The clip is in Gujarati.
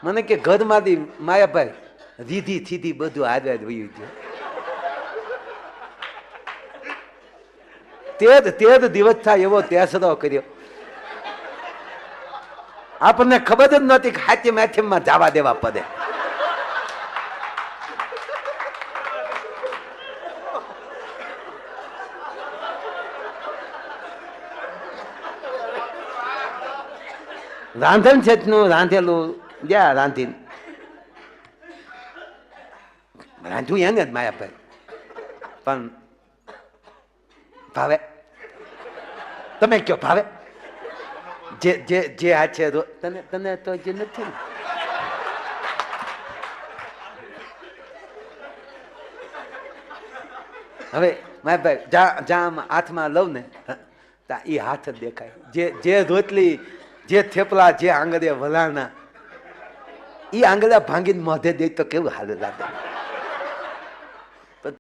મને કે ઘરમાંથી માયાભાઈ રીધી સીધી બધું હાજર વયું ગયું. તેર દિવસ થાય એવો તેસરો કર્યો. આપણને ખબર જ નહોતી કે હાથે માથેમાં જવા દેવા પડે. રાંધણ છે રાંધેલું જ્યાં રાંધીને રાંધ્યું એને જ માયાભાઈ પણ ભાવે તમે કયો ભાવે જે જે જે આ છે તને તને તો જે નથી ને હવે માયાભાઈ જ્યાં હાથમાં લઉં ને ત્યાં એ હાથ જ દેખાય. જે રોટલી જે થેપલા જે આંગળે વલાણા એ આંગળા ભાંગીને મોઢે દે તો કેવું હાલ લાગે.